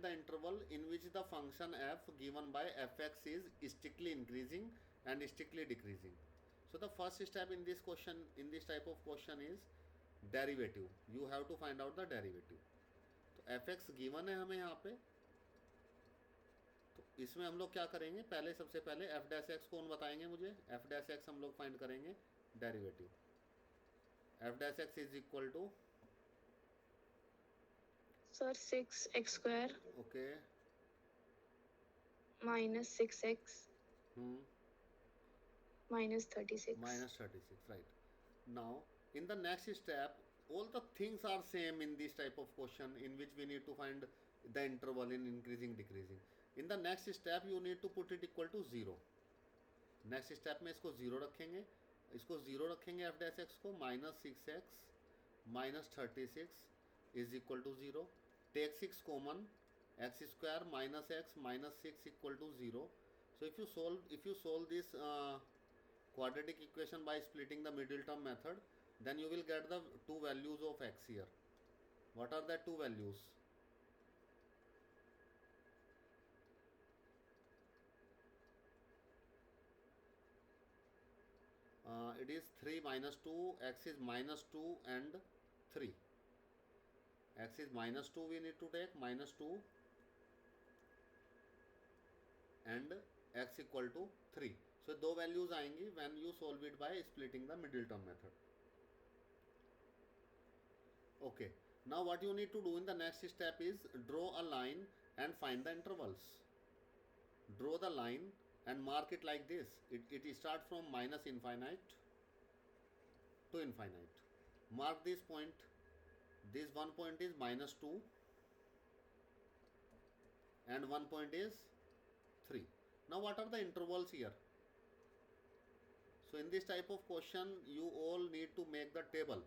the interval in which the function f given by fx is strictly increasing and strictly decreasing. So the first step in this question, in this type of question, is derivative. You have to find out the derivative. तो fx given है हमें यहाँ पे, तो इसमें हम लोग क्या करेंगे, पहले सबसे पहले f डैश एक्स कौन बताएंगे मुझे, f डैश एक्स हम लोग फाइंड करेंगे derivative. f dash x is equal to sir 6x square okay minus 6x minus 36. minus 36, right. Now in the next step, all the things are same in this type of question in which we need to find the interval in increasing decreasing. In the next step you need to put it equal to 0. Next step में इसको 0 रखेंगे, इसको 0 रखेंगे f dash x को, minus 6x minus 36 is equal to 0. Take 6 common, x square minus x minus 6 equal to 0. So if you solve this quadratic equation by splitting the middle term method, then you will get the two values of x here. What are the two values? It is 3 minus 2, x is minus 2 and 3. X is minus 2, we need to take minus 2 and x equal to 3. So दो values आएंगी when you solve it by splitting the middle term method. Okay, now what you need to do in the next step is draw a line and find the intervals. Draw the line and mark it like this. It starts from minus infinite to infinite. Mark this point. This one point is minus 2 and one point is 3. Now what are the intervals here? So in this type of question you all need to make the table,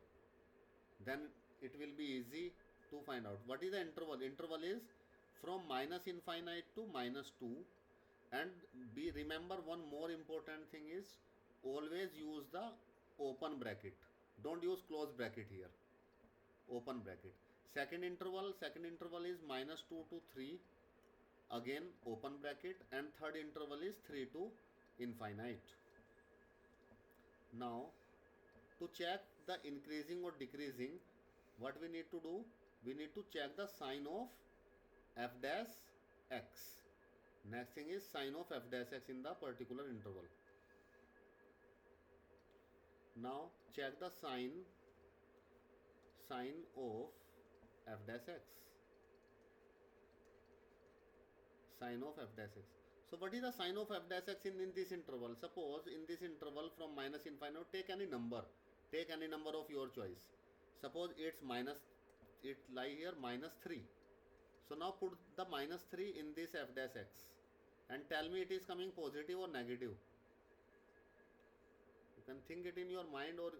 then it will be easy to find out what is the interval. Interval is from minus infinite to minus 2, and remember one more important thing is always use the open bracket, don't use close bracket here, open bracket. Second interval is minus 2 to 3, again open bracket, and third interval is 3 to infinite. Now to check the increasing or decreasing, what we need to do, we need to check the sign of f dash x. Next thing is sign of f dash x in the particular interval. Now check the sign of f dash x. Sign of f dash x. So what is the sign of f dash x in this interval? Suppose in this interval from minus infinite, take any number of your choice. Suppose it lie here minus 3. So now put the minus 3 in this f dash x and tell me it is coming positive or negative. You can think it in your mind or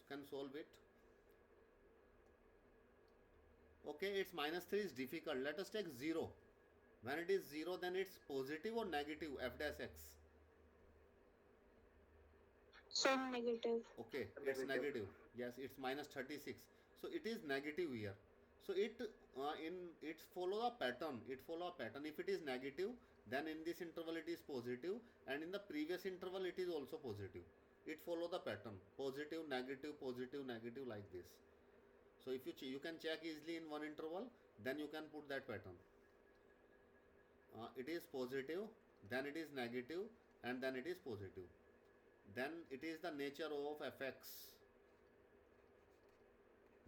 can solve it. Okay, it's minus 3 is difficult. Let us take 0. When it is 0, then it's positive or negative f dash x? So negative. Okay, it's negative. Yes, it's minus 36. So it is negative here. So it follow a pattern. If it is negative, then in this interval it is positive, and in the previous interval it is also positive. It follow the pattern, positive, negative, like this. So if you can check easily in one interval, then you can put that pattern. It is positive, then it is negative, and then it is positive. Then it is the nature of fx.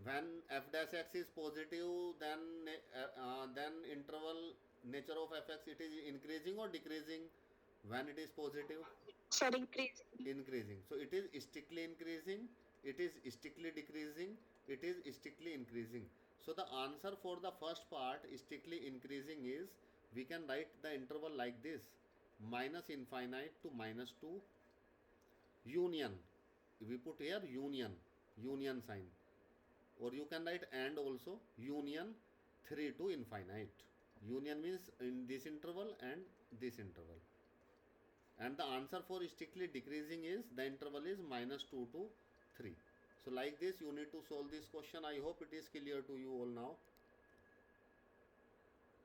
When f dash x is positive, then interval nature of fx, it is increasing or decreasing when it is positive? Sir, increasing. Increasing. So it is strictly increasing, it is strictly decreasing, it is strictly increasing. So the answer for the first part, strictly increasing, is we can write the interval like this: minus infinite to minus 2, union. We put here union sign, or you can write and also, union 3 to infinite. Union means in this interval and this interval. And the answer for strictly decreasing is, the interval is minus 2 to 3. So like this you need to solve this question. I hope it is clear to you all now.